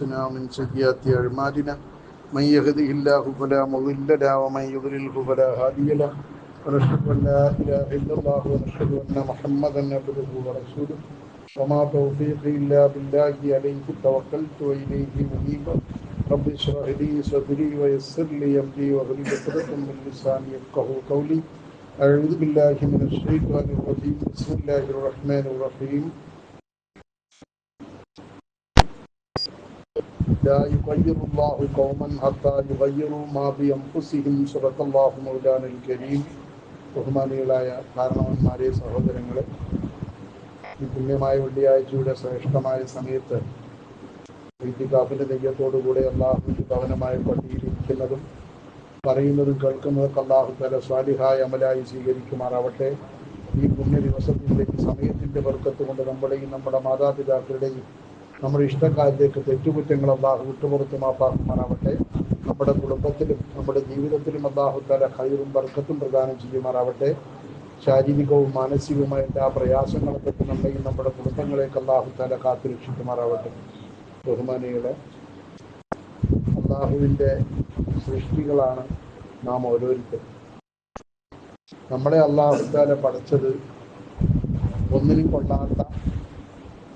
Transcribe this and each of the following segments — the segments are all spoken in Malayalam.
من سيئات أعمالنا من يهده الله فلا مضل له ومن يضلله فلا هادي له ونشهد أن لا إله إلا الله ونشهد أن محمدا عبده ورسوله وما توفيقي إلا بالله عليه توكلت وإليه أنيب رب اشرح لي صدري ويسر لي أمري واحلل عقدة من لساني يفقهوا قولي أعوذ بالله من الشيطان الرجيم بسم الله الرحمن الرحيم لا يغير الله قوما حتى يغيروا ما بأنفسهم صدق الله مولانا الكريم. ബഹുമാനികളായ കാരണവന്മാരെ, സഹോദരങ്ങളെ, ഈ പുണ്യമായ വെള്ളിയാഴ്ചയുടെ ശ്രേഷ്ഠമായ സമയത്ത് ഇത്തിഖാഫിന്റെ നെയ്യത്തോടുകൂടെ അള്ളാഹുവിന്റെ ഭവനമായ പള്ളിയിലിരിക്കുന്നതും പറയുന്നതും കേൾക്കുന്നതൊക്കെ അള്ളാഹു തആല സ്വാലിഹായ അമലായി സ്വീകരിക്കുമാറാവട്ടെ. ഈ പുണ്യ ദിവസത്തിന്റെ ഈ സമയത്തിന്റെ ബർക്കത്ത് കൊണ്ട് നമ്മുടെയും നമ്മുടെ മാതാപിതാക്കളുടെയും നമ്മുടെ ഇഷ്ടക്കാരിലേക്ക് തെറ്റുകുറ്റങ്ങൾ അള്ളാഹു വിട്ടുപുറത്ത് മാപ്പാക്കുമാറാവട്ടെ. നമ്മുടെ കുടുംബത്തിലും നമ്മുടെ ജീവിതത്തിലും അള്ളാഹു തആല ഖൈറും ബർക്കത്തും പ്രദാനം ചെയ്യുമാറാവട്ടെ. ശാരീരികവും മാനസികവുമായ എല്ലാ പ്രയാസങ്ങളെ പറ്റി നമ്മയും നമ്മുടെ കുടുംബങ്ങളെയൊക്കെ അള്ളാഹു തആല കാത്തുരക്ഷിക്കുമാറാവട്ടെ. ബഹുമാനികളെ, അള്ളാഹുവിൻ്റെ സൃഷ്ടികളാണ് നാം ഓരോരുത്തരും. നമ്മളെ അള്ളാഹു തആല പഠിച്ചത് ഒന്നിനും കൊള്ളാത്ത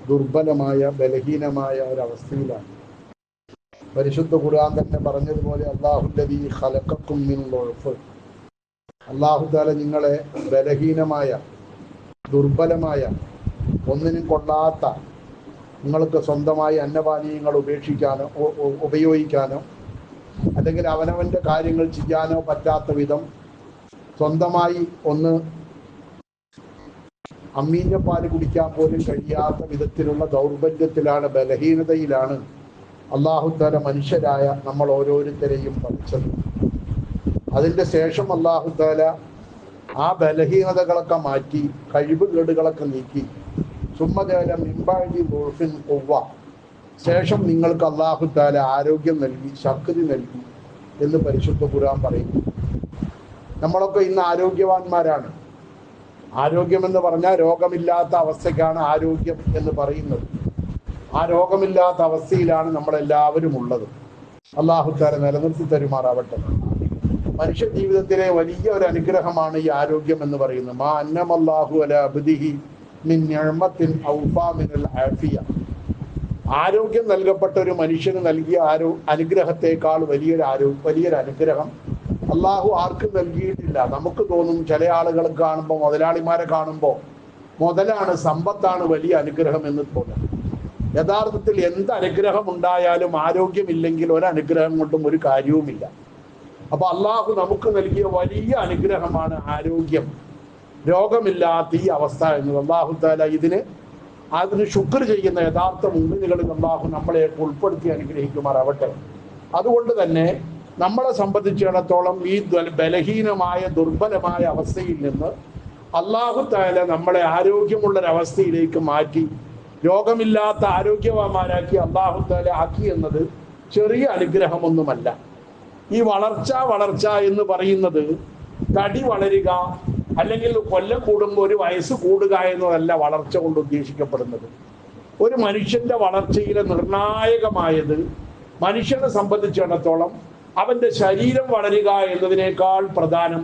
ദുർബലമായ ബലഹീനമായ ഒരവസ്ഥയിലാണ്. പരിശുദ്ധ ഖുർആൻ തന്നെ പറഞ്ഞതുപോലെ അല്ലാഹുല്ലദീ ഖലഖക്കും മിൻ ളുഅഫ്, അല്ലാഹു തആല നിങ്ങളെ ബലഹീനമായ ദുർബലമായ ഒന്നിനും കൊള്ളാത്ത, നിങ്ങൾക്ക് സ്വന്തമായി അന്നപാനീയങ്ങൾ ഉപയോഗിക്കാനോ അല്ലെങ്കിൽ അവനവൻ്റെ കാര്യങ്ങൾ ചെയ്യാനോ പറ്റാത്ത വിധം സ്വന്തമായി ഒന്ന് അമ്മീൻ്റെ പാല് കുടിക്കാൻ പോലും കഴിയാത്ത വിധത്തിലുള്ള ദൗർബല്യത്തിലാണ്, ബലഹീനതയിലാണ് അല്ലാഹു തആല മനുഷ്യരായ നമ്മൾ ഓരോരുത്തരെയും പഠിച്ചത്. അതിൻ്റെ ശേഷം അല്ലാഹു തആല ആ ബലഹീനതകളൊക്കെ മാറ്റി കഴിവുകേടുകളൊക്കെ നീക്കി സുമ്മജഅല മിൻ ബഅദി ദുഅഫിൻ ഖുവ്വ, ശേഷം നിങ്ങൾക്ക് അല്ലാഹു തആല ആരോഗ്യം നൽകി, ശക്തി നൽകി എന്ന് പരിശുദ്ധ ഖുർആൻ പറയുന്നു. നമ്മളൊക്കെ ഇന്ന് ആരോഗ്യവാന്മാരാണ്. ആരോഗ്യമെന്ന് പറഞ്ഞാൽ രോഗമില്ലാത്ത അവസ്ഥയ്ക്കാണ് ആരോഗ്യം എന്ന് പറയുന്നത്. ആ രോഗമില്ലാത്ത അവസ്ഥയിലാണ് നമ്മളെല്ലാവരും ഉള്ളത്. അല്ലാഹു തആല നിലനിർത്തി തരുമാറാവട്ടെ. മനുഷ്യ ജീവിതത്തിലെ വലിയ ഒരു അനുഗ്രഹമാണ് ഈ ആരോഗ്യം എന്ന് പറയുന്നത്. മാ അന്നമല്ലാഹു അലാ അബ്ദിഹി മിൻ നിഅമത്തിൻ ഔഫാ മിനൽ ആഫിയ. ആരോഗ്യം നൽകപ്പെട്ട ഒരു മനുഷ്യന് നൽകിയ അനുഗ്രഹത്തെക്കാൾ വലിയൊരു അനുഗ്രഹം അള്ളാഹു ആർക്കും നൽകിയിട്ടില്ല. നമുക്ക് തോന്നും, ചില ആളുകൾ കാണുമ്പോൾ, മുതലാളിമാരെ കാണുമ്പോൾ മുതലാണ്, സമ്പത്താണ് വലിയ അനുഗ്രഹം എന്ന് തോന്നും. യഥാർത്ഥത്തിൽ എന്ത് അനുഗ്രഹം ഉണ്ടായാലും ആരോഗ്യമില്ലെങ്കിൽ ഒരനുഗ്രഹം കൊണ്ടും ഒരു കാര്യവുമില്ല. അപ്പൊ അള്ളാഹു നമുക്ക് നൽകിയ വലിയ അനുഗ്രഹമാണ് ആരോഗ്യം, രോഗമില്ലാത്ത ഈ അവസ്ഥ എന്നത്. അള്ളാഹു തആല അതിന് ശുക്ർ ചെയ്യുന്ന യഥാർത്ഥ മുഅ്മിനുകളിൽ അള്ളാഹു നമ്മളെ ഉൾപ്പെടുത്തി അനുഗ്രഹിക്കുമാറാവട്ടെ. അതുകൊണ്ട് തന്നെ നമ്മളെ സംബന്ധിച്ചിടത്തോളം ഈ ബലഹീനമായ ദുർബലമായ അവസ്ഥയിൽ നിന്ന് അല്ലാഹു തആല നമ്മളെ ആരോഗ്യമുള്ളൊരവസ്ഥയിലേക്ക് മാറ്റി രോഗമില്ലാത്ത ആരോഗ്യവാന്മാരാക്കി അല്ലാഹു തആല ആക്കി എന്നത് ചെറിയ അനുഗ്രഹമൊന്നുമല്ല. ഈ വളർച്ച എന്ന് പറയുന്നത് തടി വളരുക അല്ലെങ്കിൽ കൊല്ലം കൂടുമ്പോൾ ഒരു വയസ്സ് കൂടുക എന്നതല്ല വളർച്ച കൊണ്ട് ഉദ്ദേശിക്കപ്പെടുന്നത്. ഒരു മനുഷ്യന്റെ വളർച്ചയിലെ നിർണായകമായത് മനുഷ്യനെ സംബന്ധിച്ചിടത്തോളം അവന്റെ ശരീരം വളരുക എന്നതിനേക്കാൾ പ്രധാനം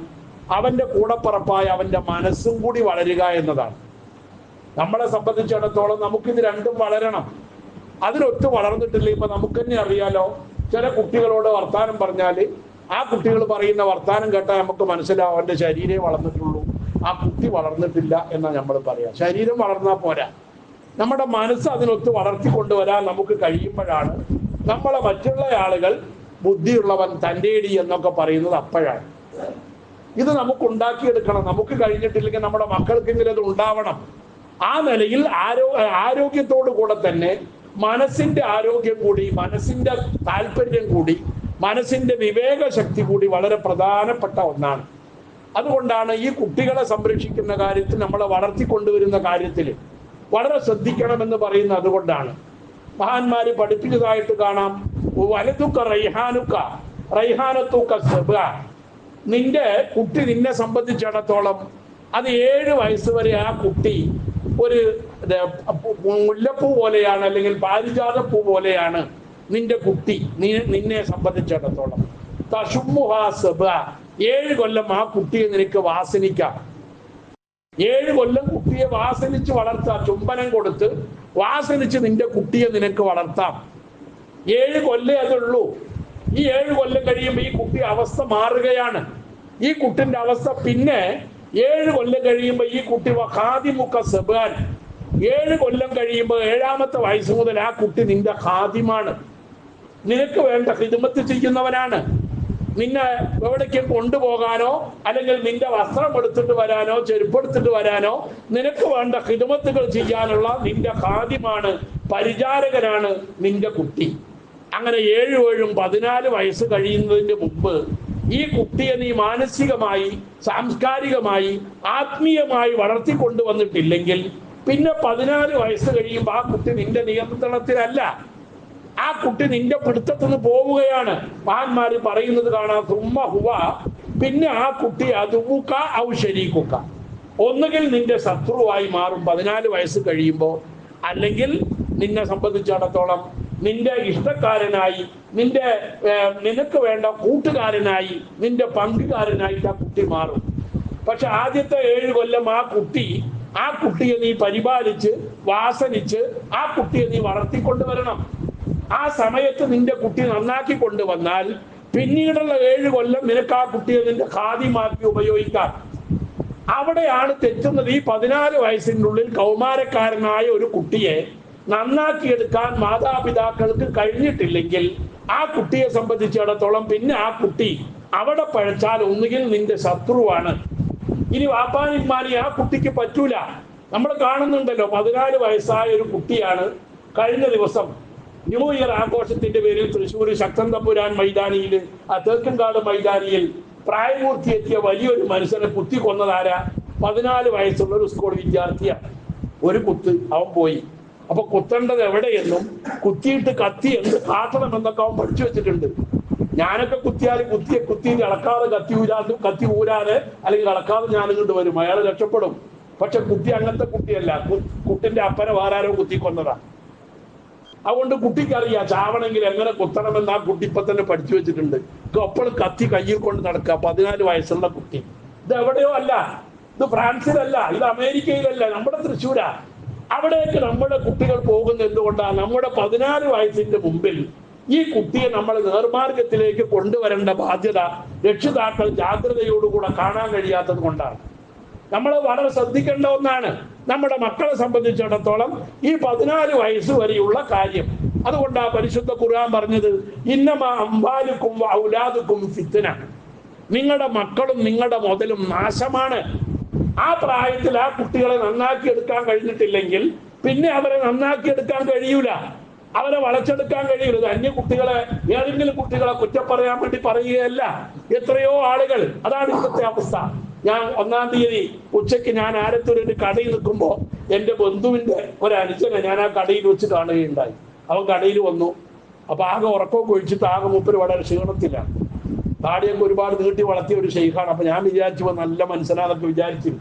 അവന്റെ കൂടപ്പറപ്പായ അവന്റെ മനസ്സും കൂടി വളരുക എന്നതാണ്. നമ്മളെ സംബന്ധിച്ചിടത്തോളം നമുക്കിത് രണ്ടും വളരണം. അതിനൊത്ത് വളർന്നിട്ടില്ല. ഇപ്പൊ നമുക്ക് തന്നെ അറിയാലോ, ചില കുട്ടികളോട് വർത്താനം പറഞ്ഞാൽ ആ കുട്ടികൾ പറയുന്ന വർത്താനം കേട്ടാൽ നമുക്ക് മനസ്സിലാവും അവന്റെ ശരീരമേ വളർന്നിട്ടുള്ളൂ, ആ കുട്ടി വളർന്നിട്ടില്ല എന്നാ നമ്മൾ പറയാം. ശരീരം വളർന്നാൽ പോരാ, നമ്മുടെ മനസ്സ് അതിനൊത്ത് വളർത്തിക്കൊണ്ടുവരാൻ നമുക്ക് കഴിയുമ്പോഴാണ് നമ്മളെ മറ്റുള്ള ആളുകൾ ബുദ്ധിയുള്ളവൻ, തൻ്റെടി എന്നൊക്കെ പറയുന്നത് അപ്പോഴാണ്. ഇത് നമുക്ക് ഉണ്ടാക്കിയെടുക്കണം. നമുക്ക് കഴിഞ്ഞിട്ടില്ലെങ്കിൽ നമ്മുടെ മക്കൾക്കെങ്കിലും അത് ഉണ്ടാവണം. ആ നിലയിൽ ആരോഗ്യത്തോടു കൂടെ തന്നെ മനസ്സിന്റെ ആരോഗ്യം കൂടി, മനസ്സിന്റെ താല്പര്യം കൂടി, മനസ്സിന്റെ വിവേകശക്തി കൂടി വളരെ പ്രധാനപ്പെട്ട ഒന്നാണ്. അതുകൊണ്ടാണ് ഈ കുട്ടികളെ സംരക്ഷിക്കുന്ന കാര്യത്തിൽ, നമ്മളെ വളർത്തിക്കൊണ്ടുവരുന്ന കാര്യത്തിൽ വളരെ ശ്രദ്ധിക്കണമെന്ന് പറയുന്നത്. അതുകൊണ്ടാണ് മഹാന്മാര് പഠിപ്പിച്ചതായിട്ട് കാണാം, വലതുക്ക റൈഹാനത്തുക്ക സബ്അ. നിന്റെ കുട്ടി നിന്നെ സംബന്ധിച്ചിടത്തോളം അത് 7 വയസ്സ് വരെ ആ കുട്ടി ഒരു മുല്ലപ്പൂ പോലെയാണ്, അല്ലെങ്കിൽ പാരിജാതപ്പൂ പോലെയാണ് നിന്റെ കുട്ടി നിന്നെ സംബന്ധിച്ചിടത്തോളം. തശുമ്മുഹാ സബ, 7 കൊല്ലം ആ കുട്ടിയെ നിനക്ക് വാസനിക്കാം. 7 കൊല്ലം കുട്ടിയെ വാസനിച്ച് വളർത്താം. ചുംബനം കൊടുത്ത് വാസനിച്ച് നിന്റെ കുട്ടിയെ നിനക്ക് വളർത്താം. 7 കൊല്ലേ അതുള്ളൂ. ഈ 7 കൊല്ലം കഴിയുമ്പോൾ ഈ കുട്ടി അവസ്ഥ മാറുകയാണ്. ഈ കുട്ടിന്റെ അവസ്ഥ പിന്നെ 7 കൊല്ലം കഴിയുമ്പോൾ ഈ കുട്ടി ഖാദിമുക സബാൻ, 7 കൊല്ലം കഴിയുമ്പോൾ 7ാമത്തെ വയസ്സ് മുതൽ ആ കുട്ടി നിന്റെ ഖാദിമാണ്. നിനക്ക് വേണ്ട ഖിദ്മത്ത് ചെയ്യുന്നവനാണ്. നിന്നെ എവിടേക്കും കൊണ്ടുപോകാനോ അല്ലെങ്കിൽ നിന്റെ വസ്ത്രം എടുത്തിട്ട് വരാനോ ചെരുപ്പെടുത്തിട്ട് വരാനോ നിനക്ക് വേണ്ട ഖിദ്മത്തുകൾ ചെയ്യാനുള്ള നിന്റെ ഖാദിമാണ്, പരിചാരകനാണ് നിന്റെ കുട്ടി. അങ്ങനെ 7 14 വയസ്സ് കഴിയുന്നതിന് മുമ്പ് ഈ കുട്ടിയെ നീ മാനസികമായി, സാംസ്കാരികമായി, ആത്മീയമായി വളർത്തിക്കൊണ്ടുവന്നിട്ടില്ലെങ്കിൽ പിന്നെ 14 വയസ്സ് കഴിയുമ്പോൾ ആ കുട്ടി നിന്റെ നിയന്ത്രണത്തിലല്ല, ആ കുട്ടി നിന്റെ പിടുത്തത്തിന് പോവുകയാണ്. മഹാന്മാര് പറയുന്നത് കാണാം, സുമ്മ ഹുവ, പിന്നെ ആ കുട്ടി അതുക ഔ ശരീകുക, ഒന്നുകിൽ നിന്റെ ശത്രുവായി മാറും 14 വയസ്സ് കഴിയുമ്പോൾ, അല്ലെങ്കിൽ നിന്നെ സംബന്ധിച്ചിടത്തോളം നിന്റെ ഇഷ്ടക്കാരനായി, നിനക്ക് വേണ്ട കൂട്ടുകാരനായി, നിന്റെ പങ്കുകാരനായിട്ട് ആ കുട്ടി മാറും. പക്ഷെ ആദ്യത്തെ 7 കൊല്ലം ആ കുട്ടിയെ നീ പരിപാലിച്ച് വാസനിച്ച് ആ കുട്ടിയെ നീ വളർത്തിക്കൊണ്ടുവരണം. ആ സമയത്ത് നിന്റെ കുട്ടി നന്നാക്കി കൊണ്ടുവന്നാൽ പിന്നീടുള്ള 7 കൊല്ലം നിനക്ക് ആ കുട്ടിയെ നിന്റെ ഖാദിമാക്കി ഉപയോഗിക്കാം. അവിടെയാണ് തെറ്റുന്നത്. ഈ 14 വയസ്സിൻ്റെ ഉള്ളിൽ കൗമാരക്കാരനായ ഒരു കുട്ടിയെ നന്നാക്കിയെടുക്കാൻ മാതാപിതാക്കൾക്ക് കഴിഞ്ഞിട്ടില്ലെങ്കിൽ ആ കുട്ടിയെ സംബന്ധിച്ചിടത്തോളം പിന്നെ ആ കുട്ടി അവിടെ പഴച്ചാൽ ഒന്നുകിൽ നിന്റെ ശത്രുവാണ്. ഇനി വാപ്പാനിമാനി ആ കുട്ടിക്ക് പറ്റൂല. നമ്മൾ കാണുന്നുണ്ടല്ലോ, 14 വയസ്സായ ഒരു കുട്ടിയാണ് കഴിഞ്ഞ ദിവസം ന്യൂ ഇയർ ആഘോഷത്തിന്റെ പേരിൽ തൃശ്ശൂർ ശക്തൻ തമ്പുരാൻ മൈതാനിയിൽ, തേക്കൻകാട് മൈതാനിയിൽ പ്രായപൂർത്തിയെത്തിയ വലിയൊരു മനുഷ്യനെ കുത്തി കൊന്നതാരാ? 14 വയസ്സുള്ള ഒരു സ്കൂൾ വിദ്യാർത്ഥിയാണ്. ഒരു കുത്ത് അവൻ പോയി. അപ്പൊ കുത്തേണ്ടത് എവിടെയെന്നും കുത്തിയിട്ട് കത്തി എന്ത് കാട്ടണമെന്നൊക്കെ അവൻ പഠിച്ചു വെച്ചിട്ടുണ്ട്. ഞാനൊക്കെ കുത്തിയാൽ കുത്തിയിട്ട് ഇളക്കാതെ കത്തി ഊരാതെ അല്ലെങ്കിൽ ഇളക്കാതെ ഞാനിങ്ങോട്ട് വരും, അയാൾ രക്ഷപ്പെടും. പക്ഷെ കുട്ടി അങ്ങനത്തെ കുട്ടിയല്ല. കുട്ടിന്റെ അപ്പനെ വേറാരോ കുത്തി കൊന്നതാ. അതുകൊണ്ട് കുട്ടിക്കറിയാം ചാവണമെങ്കിൽ എങ്ങനെ കുത്തണമെന്ന് ആ കുട്ടി ഇപ്പൊ തന്നെ പഠിച്ചു വെച്ചിട്ടുണ്ട്. അപ്പോൾ കത്തി കയ്യിൽ കൊണ്ട് നടക്കുക. 14 വയസ്സുള്ള കുട്ടി. ഇത് എവിടെയോ അല്ല, ഇത് ഫ്രാൻസിലല്ല, ഇത് അമേരിക്കയിലല്ല, നമ്മുടെ തൃശ്ശൂരാ. അവിടേക്ക് നമ്മുടെ കുട്ടികൾ പോകുന്നത് എന്തുകൊണ്ടാണ്? നമ്മുടെ 14 വയസ്സിന്റെ മുമ്പിൽ ഈ കുട്ടിയെ നമ്മൾ നേർമാർഗത്തിലേക്ക് കൊണ്ടുവരേണ്ട ബാധ്യത രക്ഷിതാക്കൾ ജാഗ്രതയോടുകൂടെ കാണാൻ കഴിയാത്തത് കൊണ്ടാണ്. നമ്മൾ വളരെ ശ്രദ്ധിക്കേണ്ട ഒന്നാണ് നമ്മുടെ മക്കളെ സംബന്ധിച്ചിടത്തോളം ഈ 14 വയസ്സ് വരെയുള്ള കാര്യം. അതുകൊണ്ടാ പരിശുദ്ധ ഖുർആൻ പറഞ്ഞത്, ഇന്നമാ അംവാലുക്കും ഔലാദുക്കും ഫിത്ന, നിങ്ങളുടെ മക്കളും നിങ്ങളുടെ മുതലും നാശമാണ്. ആ പ്രായത്തിൽ ആ കുട്ടികളെ നന്നാക്കി എടുക്കാൻ കഴിഞ്ഞിട്ടില്ലെങ്കിൽ പിന്നെ അവരെ നന്നാക്കി എടുക്കാൻ കഴിയൂല, അവരെ വളച്ചെടുക്കാൻ കഴിയരുത്. അന്യ കുട്ടികളെ, ഏതെങ്കിലും കുട്ടികളെ കുറ്റം പറയാൻ വേണ്ടി പറയുകയല്ല. എത്രയോ ആളുകൾ, അതാണ് ഇന്നത്തെ അവസ്ഥ. ഞാൻ 1-ാം തീയതി ഉച്ചയ്ക്ക് ഞാൻ ആലത്തൂരിന്റെ കടയിൽ നിൽക്കുമ്പോൾ എൻ്റെ ബന്ധുവിന്റെ ഒരനുജനെ ഞാൻ ആ കടയിൽ വെച്ച് കാണുകയുണ്ടായി. അവൻ കടയിൽ വന്നു. അപ്പൊ ആകെ ഉറക്കമൊക്കെ ഒഴിച്ചിട്ട് ആകെ മൂപ്പര് വളരെ ക്ഷീണത്തിലാണ്. താടിയൊക്കെ ഒരുപാട് നീട്ടി വളർത്തിയ ഒരു ഷെയ്ഖാണ്. അപ്പൊ ഞാൻ വിചാരിച്ചു നല്ല മനസ്സിലാന്നൊക്കെ വിചാരിച്ചു.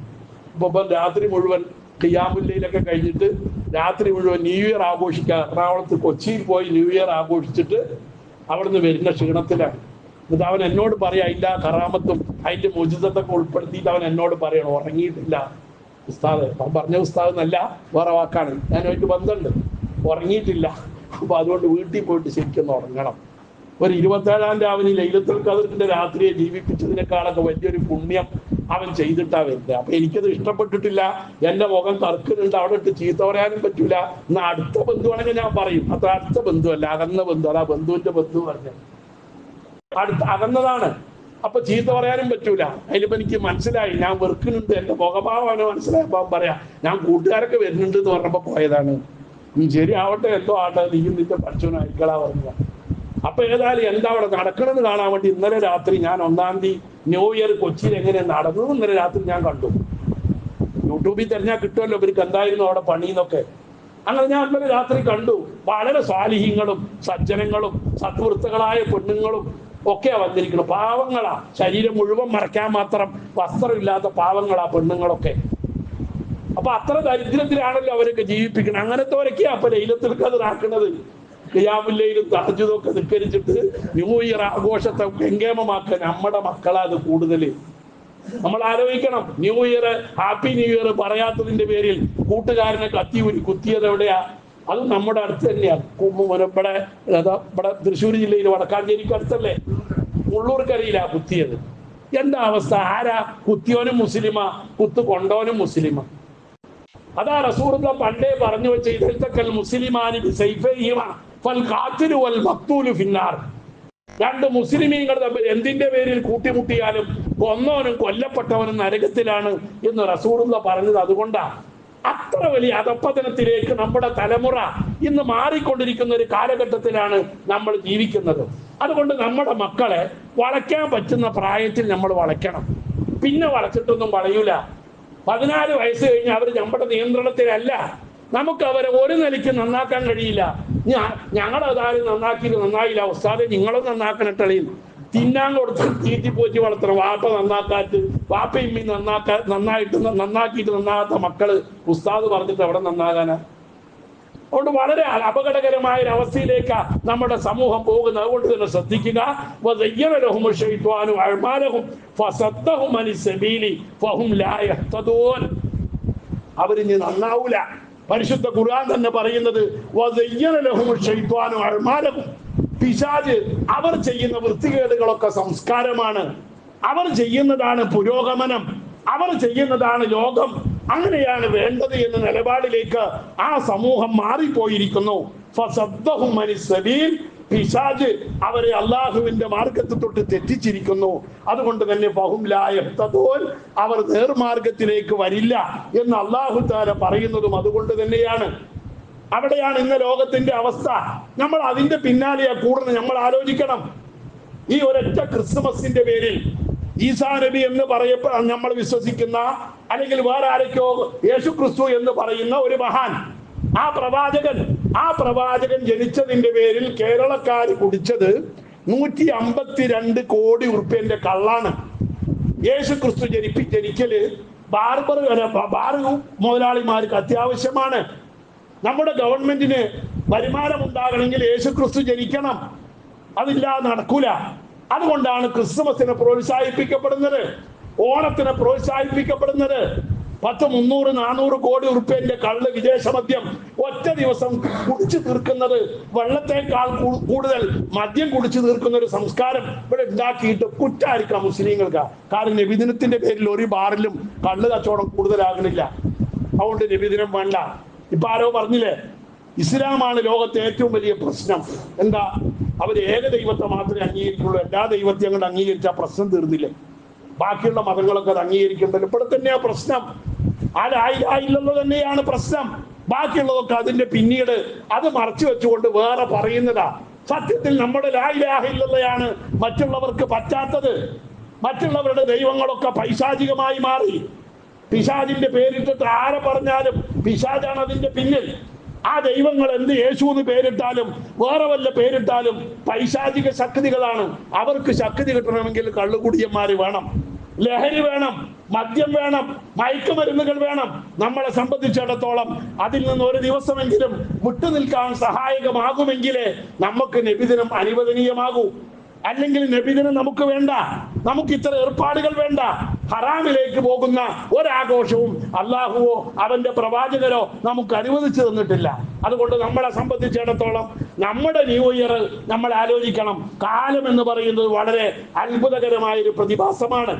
ഇപ്പൊ രാത്രി മുഴുവൻ ഖിയാമുല്ലയിലൊക്കെ കഴിഞ്ഞിട്ട് രാത്രി മുഴുവൻ ന്യൂ ഇയർ ആഘോഷിക്കുക. എറണാകുളത്ത് കൊച്ചിയിൽ പോയി ന്യൂ ഇയർ ആഘോഷിച്ചിട്ട് അവിടുന്ന് വരുന്ന ക്ഷീണത്തിലാണ്. എന്നിട്ട് അവൻ എന്നോട് പറയാം, അതിൻ്റെ കറാമത്തും അതിന്റെ മോചിതത്തൊക്കെ ഉൾപ്പെടുത്തിയിട്ട് അവൻ എന്നോട് പറയണം, ഉറങ്ങിയിട്ടില്ല ഉസ്താദ്. അവൻ പറഞ്ഞ ഉസ്താദ് എന്നല്ല, വേറെ വാക്കാണ്, ഞാനായിട്ട് ബന്ധമുണ്ട്, ഉറങ്ങിയിട്ടില്ല. അപ്പൊ അതുകൊണ്ട് വീട്ടിൽ പോയിട്ട് ശരിക്കും ഉറങ്ങണം. ഒരു 27-ാം രാവിലെ ലൈലത്തുൽ ഖദറിന്റെ രാത്രിയെ ജീവിപ്പിച്ചതിനേക്കാളൊക്കെ വലിയൊരു പുണ്യം അവൻ ചെയ്തിട്ടാ വരുന്നത്. അപ്പൊ എനിക്കത് ഇഷ്ടപ്പെട്ടിട്ടില്ല. എന്റെ മുഖം കറുക്കുന്നുണ്ട്, അവിടെ ഇട്ട് ചീത്ത പറയാനും പറ്റൂല. എന്നാ അടുത്ത ബന്ധുവാണെങ്കിൽ ഞാൻ പറയും, അത്ര അടുത്ത ബന്ധുവല്ല, അകന്ന ബന്ധു. അതാ ബന്ധുവിന്റെ ബന്ധു പറഞ്ഞത്, അകന്നതാണ്. അപ്പൊ ചീത്ത പറയാനും പറ്റൂല. അതിലിപ്പോ എനിക്ക് മനസ്സിലായി, ഞാൻ വെറുക്കുന്നുണ്ട്, എന്റെ മുഖഭാവമാണ് മനസ്സിലായപ്പോ പറയാ ഞാൻ കൂട്ടുകാരൊക്കെ വരുന്നുണ്ട് എന്ന് പറഞ്ഞപ്പോ പോയതാണ്. ശരി ആവട്ടെ, എന്തോ ആട്ടെ, നീയും നിന്റെ പഠിച്ചവനായിക്കളാ പറഞ്ഞ. അപ്പൊ ഏതായാലും എന്താ അവിടെ നടക്കണമെന്ന് കാണാൻ വേണ്ടി ഇന്നലെ രാത്രി ഞാൻ 1-ാം തീയതി ന്യൂ ഇയർ കൊച്ചിയിൽ എങ്ങനെ നടന്നത് ഇന്നലെ രാത്രി ഞാൻ കണ്ടു. യൂട്യൂബിൽ തെരഞ്ഞാൽ കിട്ടുമല്ലോ ഇവർക്ക് എന്തായിരുന്നു അവിടെ പണിന്നൊക്കെ. അങ്ങനെ ഞാൻ ഇന്നലെ രാത്രി കണ്ടു. വളരെ സ്വാലിഹീങ്ങളും സജ്ജനങ്ങളും സത്വൃത്തകളായ പെണ്ണുങ്ങളും ഒക്കെയാ വന്നിരിക്കണം. പാവങ്ങളാ, ശരീരം മുഴുവൻ മറയ്ക്കാൻ മാത്രം വസ്ത്രമില്ലാത്ത പാവങ്ങളാ പെണ്ണുങ്ങളൊക്കെ. അപ്പൊ അത്ര ദരിദ്രത്തിലാണല്ലോ അവരൊക്കെ ജീവിപ്പിക്കണം. അങ്ങനത്തെവരൊക്കെയാ അപ്പൊ ലൈലത്തുൽ ഖദർ ആക്കുന്നത്. ഖിയാമുല്ലയിലും തഹജ്ജുദും ഒക്കെ നിസ്കരിച്ചിട്ട് ന്യൂ ഇയർ ആഘോഷത്തെ ഗംഗേമമാക്കുക നമ്മുടെ മക്കളാ അത് കൂടുതൽ. നമ്മൾ ആലോചിക്കണം, new year happy new year പറയാത്തതിന്റെ പേരിൽ കൂട്ടുകാരനെ കുത്തിയത് എവിടെയാ? അത് നമ്മുടെ അടുത്ത് തന്നെയാണ്. ഇവിടെ തൃശ്ശൂർ ജില്ലയിൽ വടക്കാഞ്ചേരിക്ക് അടുത്തല്ലേ, മുള്ളൂർക്കരയിലാ കുത്തിയത്. എന്താ അവസ്ഥ? ആരാ കുത്തിയോനും മുസ്ലിമാ, കുത്തു കൊണ്ടോനും മുസ്ലിമാ. അതാ റസൂലുള്ളാഹി പണ്ടേ പറഞ്ഞു വെച്ച ഇദൽതക്കൽ മുസ്ലിമാനി ബിസൈഫൈഹിമാ ഫൽ ഖാതിലു വൽ മഖ്തൂലു ഫിന്നാർ. രണ്ട് മുസ്ലിമീങ്ങൾ എന്തിന്റെ പേരിൽ കൂട്ടിമുട്ടിയാലും കൊന്നവനും കൊല്ലപ്പെട്ടവനും നരകത്തിലാണ് എന്ന് റസൂലുള്ളാഹി പറഞ്ഞത്. അതുകൊണ്ടാണ് അത്ര വലിയ അധപ്പതനത്തിലേക്ക് നമ്മുടെ തലമുറ ഇന്ന് മാറിക്കൊണ്ടിരിക്കുന്ന ഒരു കാലഘട്ടത്തിലാണ് നമ്മൾ ജീവിക്കുന്നത്. അതുകൊണ്ട് നമ്മുടെ മക്കളെ വളയ്ക്കാൻ പറ്റുന്ന പ്രായത്തിൽ നമ്മൾ വളയ്ക്കണം. പിന്നെ വളച്ചിട്ടൊന്നും വളയൂല. 14 വയസ്സ് കഴിഞ്ഞ് അവർ നമ്മുടെ നിയന്ത്രണത്തിലല്ല. നമുക്ക് അവരെ ഒരു നിലയ്ക്ക് നന്നാക്കാൻ കഴിയില്ല. ഞങ്ങളതാരും നന്നായില്ല ഉസ്താദെ, നിങ്ങളും നന്നാക്കണട്ടളിയിൽ തിന്നാൻ കൊടുത്ത് തീറ്റിപ്പോറ്റി വളർത്തണം. വാപ്പ നന്നാക്കാത്ത, വാപ്പയമ്മി നന്നാക്കിയിട്ട് നന്നാകാത്ത മക്കള് ഉസ്താദ് പറഞ്ഞിട്ട് എവിടെ നന്നാകാനാ? അതുകൊണ്ട് വളരെ അപകടകരമായ ഒരു അവസ്ഥയിലേക്കാണ് നമ്മുടെ സമൂഹം പോകുന്നത്. അതുകൊണ്ട് തന്നെ ശ്രദ്ധിക്കുക. അവരിഞ്ഞ് നന്നാവൂല. പരിശുദ്ധ ഖുർആൻ തന്നെ പറയുന്നത് പിശാച് അവർ ചെയ്യുന്ന വൃത്തികേടുകളൊക്കെ സംസ്കാരമാണ്, അവർ ചെയ്യുന്നതാണ് പുരോഗമനം, അവർ ചെയ്യുന്നതാണ് ലോകം, അങ്ങനെയാണ് വേണ്ടത് എന്ന നിലപാടിലേക്ക് ആ സമൂഹം മാറിപ്പോയിരിക്കുന്നു. പിശാച് അവരെ അള്ളാഹുവിന്റെ മാർഗത്തെ തൊട്ട് തെറ്റിച്ചിരിക്കുന്നു. അതുകൊണ്ട് തന്നെ ഫഹും ലാ യഹ്തദൂൻ, അവർ നേർമാർഗത്തിലേക്ക് വരില്ല എന്ന് അല്ലാഹു തആല പറയുന്നതും അതുകൊണ്ട് തന്നെയാണ്. അവിടെയാണ് ഇന്ന് ലോകത്തിന്റെ അവസ്ഥ. നമ്മൾ അതിന്റെ പിന്നാലെയാ കൂടുന്നത്. നമ്മൾ ആലോചിക്കണം, ഈ ഒരൊറ്റ ക്രിസ്മസിന്റെ പേരിൽ ഈസാ നബി എന്ന് നമ്മൾ വിശ്വസിക്കുന്ന, അല്ലെങ്കിൽ വേറെ ആരൊക്കെയോ യേശു ക്രിസ്തു എന്ന് പറയുന്ന ഒരു മഹാൻ, ആ പ്രവാചകൻ ജനിച്ചതിന്റെ പേരിൽ കേരളക്കാർ കുടിച്ചത് 152 കോടി ഉറുപ്പ്യന്റെ കള്ളാണ്. യേശു ക്രിസ്തു ജനിക്കല് ബാർ മുതലാളിമാർക്ക് അത്യാവശ്യമാണ്. നമ്മുടെ ഗവൺമെന്റിന് വരുമാനം ഉണ്ടാകണമെങ്കിൽ യേശു ക്രിസ്തു ജനിക്കണം, അതില്ലാതെ നടക്കൂല. അതുകൊണ്ടാണ് ക്രിസ്മസിനെ പ്രോത്സാഹിപ്പിക്കപ്പെടുന്നത്, ഓണത്തിനെ പ്രോത്സാഹിപ്പിക്കപ്പെടുന്നത്. 300-400 കോടി ഉറുപ്പ്യന്റെ കള്ള് വിദേശ മദ്യം ഒറ്റ ദിവസം കുടിച്ചു തീർക്കുന്നത്, വെള്ളത്തേക്കാൾ കൂടുതൽ മദ്യം കുടിച്ചു തീർക്കുന്ന ഒരു സംസ്കാരം ഇവിടെ ഉണ്ടാക്കിയിട്ട് കുറ്റായിരിക്കാം മുസ്ലിങ്ങൾക്ക്. കാരണം നബിദിനത്തിന്റെ പേരിൽ ഒരു ബാറിലും കള്ള് കച്ചവടം കൂടുതലാകണില്ല. അതുകൊണ്ട് നബിദിനം വേണ്ട. ഇപ്പൊ ആരോ പറഞ്ഞില്ലേ, ഇസ്ലാമാണ് ലോകത്തെ ഏറ്റവും വലിയ പ്രശ്നം. എന്താ? അവർ ഏക ദൈവത്തെ മാത്രമേ അംഗീകരിക്കുള്ളൂ. എല്ലാ ദൈവത്തെയും അങ്ങോട്ട് അംഗീകരിച്ചാൽ പ്രശ്നം തീർന്നില്ലേ? ബാക്കിയുള്ള മതങ്ങളൊക്കെ അത് അംഗീകരിക്കേണ്ടല്ലോ. ഇവിടെ തന്നെയാ പ്രശ്നം. ആ ലാ ഇലാഹ ഇല്ലല്ലാഹ് തന്നെയാണ് പ്രശ്നം. ബാക്കിയുള്ളതൊക്കെ അതിന്റെ പിന്നീട് അത് മറച്ചു വെച്ചുകൊണ്ട് വേറെ പറയുന്നതാ. സത്യത്തിൽ നമ്മുടെ ലാ ഇലാഹ ഇല്ലല്ലാഹയാണ് മറ്റുള്ളവർക്ക് പറ്റാത്തത്. മറ്റുള്ളവരുടെ ദൈവങ്ങളൊക്കെ പൈശാചികമായി മാറി. പിശാചിന്റെ പേരിട്ടിട്ട് ആരെ പറഞ്ഞാലും പിശാചാണ് അതിന്റെ പിന്നിൽ. ആ ദൈവങ്ങൾ എന്ത് യേശു എന്ന് പേരിട്ടാലും വേറെ വല്ല പേരിട്ടാലും പൈശാചിക ശക്തികളാണ്. അവർക്ക് ശക്തി കിട്ടണമെങ്കിൽ കള്ളുകുടിയന്മാര് വേണം, ലഹരി വേണം, മദ്യം വേണം, മയക്കുമരുന്നുകൾ വേണം. നമ്മളെ സംബന്ധിച്ചിടത്തോളം അതിൽ നിന്ന് ഒരു ദിവസമെങ്കിലും വിട്ടുനിൽക്കാൻ സഹായകമാകുമെങ്കിലേ നമുക്ക് നബിദിനം അനുവദനീയമാകൂ. അല്ലെങ്കിൽ നബിദിനം നമുക്ക് വേണ്ട, നമുക്ക് ഇത്ര ഏർപ്പാടുകൾ വേണ്ട. ഹറാമിലേക്ക് പോകുന്ന ഒരാഘോഷവും അള്ളാഹുവോ അവന്റെ പ്രവാചകരോ നമുക്ക് അനുവദിച്ചു തന്നിട്ടില്ല. അതുകൊണ്ട് നമ്മളെ സംബന്ധിച്ചിടത്തോളം നമ്മുടെ ന്യൂ ഇയർ നമ്മൾ ആലോചിക്കണം. കാലം എന്ന് പറയുന്നത് വളരെ അത്ഭുതകരമായ ഒരു പ്രതിഭാസമാണ്.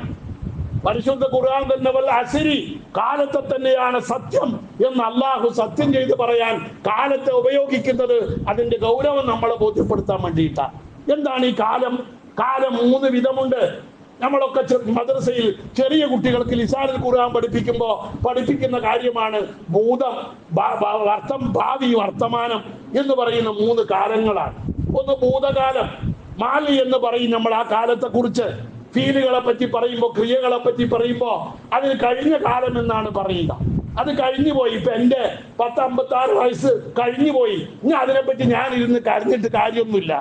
പരിശുദ്ധ ഖുർആൻ തന്നെ വൽ അസ്രി, കാലത്തെ തന്നെയാണ് സത്യം എന്ന് അള്ളാഹു സത്യം ചെയ്ത് പറയാൻ കാലത്തെ ഉപയോഗിക്കുന്നത് അതിന്റെ ഗൗരവം നമ്മളെ ബോധ്യപ്പെടുത്താൻ വേണ്ടിയിട്ടാണ്. എന്താണ് ഈ കാലം? കാലം 3 വിധമുണ്ട്. നമ്മളൊക്കെ മദ്രസയിൽ ചെറിയ കുട്ടികൾക്ക് ലിസാനുൽ ഖുർആൻ പഠിപ്പിക്കുന്ന കാര്യമാണ് ഭൂതം, ഭാവി, വർത്തമാനം എന്ന് പറയുന്ന 3 കാലങ്ങളാണ്. ഒന്ന് ഭൂതകാലം, മാലി എന്ന് പറയും നമ്മൾ ആ കാലത്തെ കുറിച്ച്. ഫീലുകളെ പറ്റി പറയുമ്പോൾ, ക്രിയകളെ പറ്റി പറയുമ്പോൾ അതിന് കഴിഞ്ഞ കാലം എന്നാണ് പറയുക. അത് കഴിഞ്ഞു പോയി. ഇപ്പൊ എന്റെ 56 വയസ്സ് കഴിഞ്ഞു പോയി. ഇനി അതിനെപ്പറ്റി ഞാൻ ഇരുന്ന് കരഞ്ഞിട്ട് കാര്യമൊന്നുമില്ല.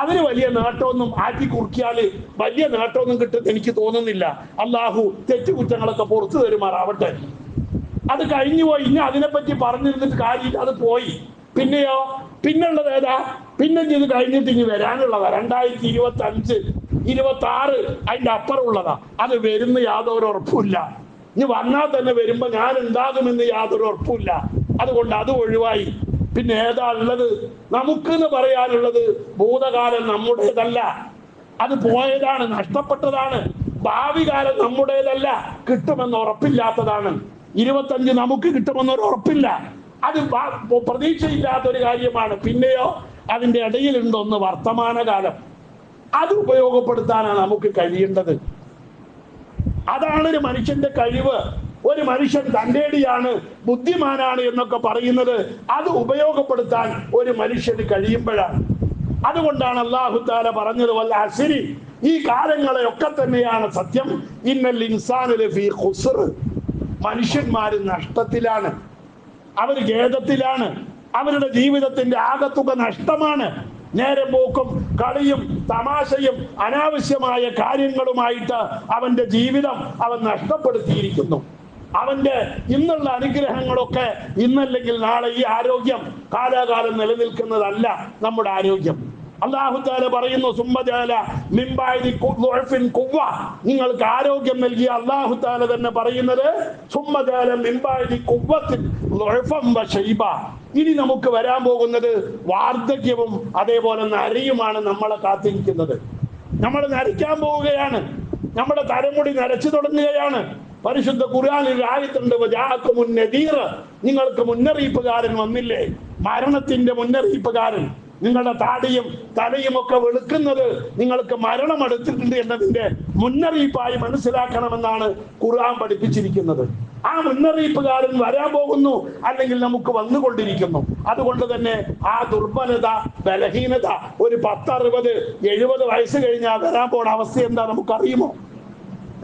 അതിന് വലിയ നേട്ടമൊന്നും ആറ്റി കുറിക്കാല് വലിയ നേട്ടമൊന്നും കിട്ടും എനിക്ക് തോന്നുന്നില്ല. അള്ളാഹു തെറ്റുകുറ്റങ്ങളൊക്കെ പുറത്തു തരുമാറാവട്ടെ. അത് കഴിഞ്ഞു പോയി. ഇനി അതിനെപ്പറ്റി പറഞ്ഞിരുന്നിട്ട് കാര്യമില്ല, അത് പോയി. പിന്നെയോ, പിന്നുള്ളത് ഏതാ? പിന്നെ ഇത് കഴിഞ്ഞിട്ട് ഇനി വരാനുള്ളതാ 2025, 26 അതിന്റെ അപ്പുറമുള്ളതാ. അത് വരുന്ന യാതൊരു ഉറപ്പുമില്ല. ഇനി വന്നാൽ തന്നെ വരുമ്പോ ഞാൻ ഉണ്ടാകുമെന്ന് യാതൊരു ഉറപ്പുമില്ല. അതുകൊണ്ട് അത് ഒഴിവായി. പിന്നെ ഏതാ ഉള്ളത്? നമുക്കെന്ന് പറയാനുള്ളത് ഭൂതകാലം നമ്മുടേതല്ല, അത് പോയതാണ്, നഷ്ടപ്പെട്ടതാണ്. ഭാവി കാലം നമ്മുടേതല്ല, കിട്ടുമെന്ന് ഉറപ്പില്ലാത്തതാണ്. 25 നമുക്ക് കിട്ടുമെന്നൊരു ഉറപ്പില്ല, അത് പ്രതീക്ഷയില്ലാത്തൊരു കാര്യമാണ്. പിന്നെയോ അതിന്റെ ഇടയിലുണ്ടൊന്ന് വർത്തമാനകാലം, അത് ഉപയോഗപ്പെടുത്താനാണ് നമുക്ക് കഴിയേണ്ടത്. അതാണ് ഒരു മനുഷ്യന്റെ കഴിവ്. ഒരു മനുഷ്യൻ തന്റേടിയാണ്, ബുദ്ധിമാനാണ് എന്നൊക്കെ പറയുന്നത് അത് ഉപയോഗപ്പെടുത്താൻ ഒരു മനുഷ്യന് കഴിയുമ്പോഴാണ്. അതുകൊണ്ടാണ് അല്ലാഹു തആല പറഞ്ഞത് വൽ അസ്രി, ഈ കാലങ്ങളെ ഒക്കെ തന്നെയാണ് സത്യം. ഇന്നൽ ഇൻസാന ലഫീ ഖുസ്ർ, മനുഷ്യന്മാര് നഷ്ടത്തിലാണ്, അവർ ഖേദത്തിലാണ്, അവരുടെ ജീവിതത്തിന്റെ ആകത്തുക നഷ്ടമാണ്. നേരം പോക്കും കളിയും തമാശയും അനാവശ്യമായ കാര്യങ്ങളുമായിട്ട് അവന്റെ ജീവിതം അവൻ നഷ്ടപ്പെടുത്തിയിരിക്കുന്നു. അവന്റെ ഇന്നുള്ള അനുഗ്രഹങ്ങളൊക്കെ ഇന്നല്ലെങ്കിൽ നാളെ. ഈ ആരോഗ്യം കാലാകാലം നിലനിൽക്കുന്നതല്ല നമ്മുടെ ആരോഗ്യം. അല്ലാഹു തആല പറയുന്നു സുമ്മജഅല മിൻ ബഅദി ഖുവ്വത്തിൻ ഖുവ്വ, നിങ്ങൾക്ക് ആരോഗ്യം നൽകിയ അല്ലാഹു തആല തന്നെ പറയുന്നത് സുമ്മജഅല മിൻ ബഅദി ഖുവ്വത്തിൻ ളുഅഫൻ വശൈബ, ഇനി നമുക്ക് വരാൻ പോകുന്നത് വാർദ്ധക്യവും അതേപോലെ നരയുമാണ് നമ്മളെ കാത്തിരിക്കുന്നത്. നമ്മൾ നരയ്ക്കാൻ പോവുകയാണ്, നമ്മുടെ തലമുടി നരച്ചു തുടങ്ങുകയാണ്. പരിശുദ്ധ ഖുർആനിൽ ആയത്തുണ്ട് വജാഅകുമുൻ നദീർ, നിങ്ങൾക്ക് മുന്നറിയിപ്പുകാരൻ വന്നില്ലേ, മരണത്തിന്റെ മുന്നറിയിപ്പുകാരൻ. നിങ്ങളുടെ താടിയും തലയും ഒക്കെ വെളുക്കുന്നത് നിങ്ങൾക്ക് മരണം അടുത്തിട്ടുണ്ട് എന്നതിന്റെ മുന്നറിയിപ്പായി മനസ്സിലാക്കണമെന്നാണ് ഖുർആൻ പഠിപ്പിച്ചിരിക്കുന്നത്. ആ മുന്നറിയിപ്പുകാരൻ വരാൻ പോകുന്നു, അല്ലെങ്കിൽ നമുക്ക് വന്നുകൊണ്ടിരിക്കുന്നു. അതുകൊണ്ട് തന്നെ ആ ദുർബലത, ബലഹീനത ഒരു 10, 60, 70 വയസ്സ് കഴിഞ്ഞാൽ വരാൻ പോണ അവസ്ഥ എന്താ നമുക്കറിയുമോ?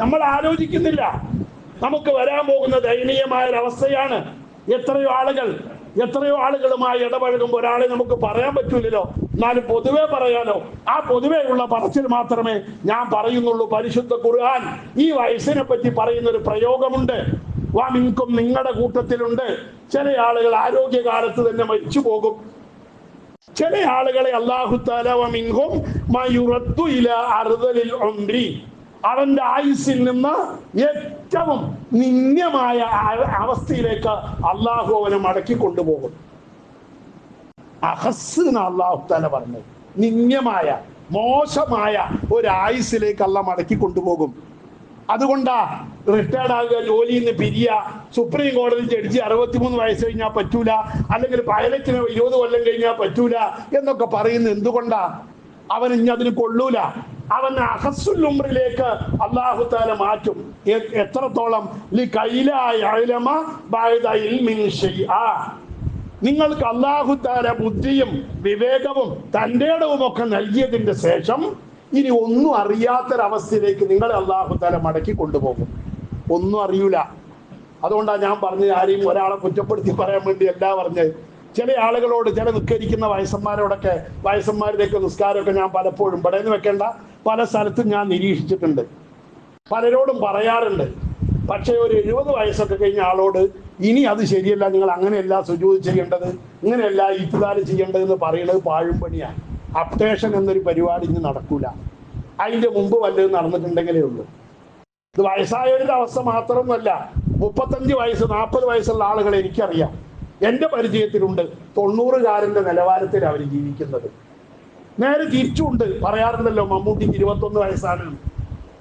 നമ്മൾ ആലോചിക്കുന്നില്ല. നമുക്ക് വരാൻ പോകുന്ന ദയനീയമായ ഒരവസ്ഥയാണ്. എത്രയോ ആളുകളുമായി ഇടപഴകുമ്പോൾ ഒരാളെ നമുക്ക് പറയാൻ പറ്റൂലല്ലോ, എന്നാലും പൊതുവെ പറയാലോ. ആ പൊതുവെ ഉള്ള പറച്ചിൽ മാത്രമേ ഞാൻ പറയുന്നുള്ളൂ. പരിശുദ്ധ ഖുർആൻ ഈ വയസ്സിനെ പറ്റി പറയുന്ന ഒരു പ്രയോഗമുണ്ട്. വാമിൻകും, നിങ്ങളുടെ കൂട്ടത്തിലുണ്ട് ചില ആളുകൾ ആരോഗ്യകാലത്ത് തന്നെ മരിച്ചു പോകും. ചില ആളുകളെ അല്ലാഹു തആല വമിൻഹും മാ യുറദ്ദു ഇലാ അർദലിൽ ഉംരി, അവന്റെ ആയുസ്സിൽ നിന്ന് ഏറ്റവും നിന്ദ്യമായ അവസ്ഥയിലേക്ക് അള്ളാഹു അവനെ മടക്കി കൊണ്ടുപോകും. അഹസ് എന്ന് അല്ലാഹു തആല പറഞ്ഞത്, നിന്ദ്യമായ മോശമായ ഒരു ആയുസ്സിലേക്ക് അള്ളാഹ് മടക്കി കൊണ്ടുപോകും. അതുകൊണ്ടാ റിട്ടയർഡ് ആകുക, ജോലിയിൽ നിന്ന് പിരിയുക. സുപ്രീം കോടതി ജഡ്ജി 63 വയസ്സ് കഴിഞ്ഞാൽ പറ്റൂല, അല്ലെങ്കിൽ പൈലറ്റിന് 20 കൊല്ലം കഴിഞ്ഞാൽ പറ്റൂല എന്നൊക്കെ പറയുന്നത് എന്തുകൊണ്ടാ? അവൻ ഇനി അതിന് കൊള്ളൂല. അവൻ അഹസ്സുൽ ഉംറിലേക്ക് അല്ലാഹു തആല മാറ്റും. എത്രത്തോളം? നിങ്ങൾക്ക് അല്ലാഹു തആല ബുദ്ധിയും വിവേകവും തന്റെ ഇടവും ഒക്കെ നൽകിയതിന്റെ ശേഷം ഇനി ഒന്നും അറിയാത്തൊരവസ്ഥയിലേക്ക് നിങ്ങളെ അല്ലാഹു തആല മടക്കി കൊണ്ടുപോകും. ഒന്നും അറിയൂല. അതുകൊണ്ടാണ് ഞാൻ പറഞ്ഞത്, ആരെയും ഒരാളെ കുറ്റപ്പെടുത്തി പറയാൻ വേണ്ടി അല്ല പറഞ്ഞത്. ചില ആളുകളോട്, ചില നിസ്കരിക്കുന്ന വയസ്സന്മാരോടൊക്കെ, വയസ്സന്മാരുടെയൊക്കെ നിസ്കാരമൊക്കെ ഞാൻ പലപ്പോഴും പടയെന്ന് വെക്കേണ്ട പല സ്ഥലത്തും ഞാൻ നിരീക്ഷിച്ചിട്ടുണ്ട്, പലരോടും പറയാറുണ്ട്. പക്ഷെ ഒരു 70 വയസ്സൊക്കെ കഴിഞ്ഞ ആളോട് ഇനി അത് ശരിയല്ല, നിങ്ങൾ അങ്ങനെയല്ല സുജൂദ് ചെയ്യേണ്ടത്, ഇങ്ങനെയല്ല ഇത്ദാല് ചെയ്യേണ്ടതെന്ന് പറയുന്നത് പാഴുംപണിയാണ്. അപ്ഡേഷൻ എന്നൊരു പരിപാടി ഇനി നടക്കൂല. അതിന്റെ മുമ്പ് വല്ലതും നടന്നിട്ടുണ്ടെങ്കിലേ ഉള്ളൂ. ഇത് വയസ്സായവരുടെ അവസ്ഥ മാത്രമൊന്നുമല്ല. 35 വയസ്സ് 40 വയസ്സുള്ള ആളുകളെ എനിക്കറിയാം, എന്റെ പരിചയത്തിലുണ്ട്. 90-കാരന്റെ നിലവാരത്തിൽ അവർ ജീവിക്കുന്നത്. നേരെ തിരിച്ചുണ്ട്. പറയാറുണ്ടല്ലോ മമ്മൂട്ടിക്ക് 21 വയസ്സാണ്.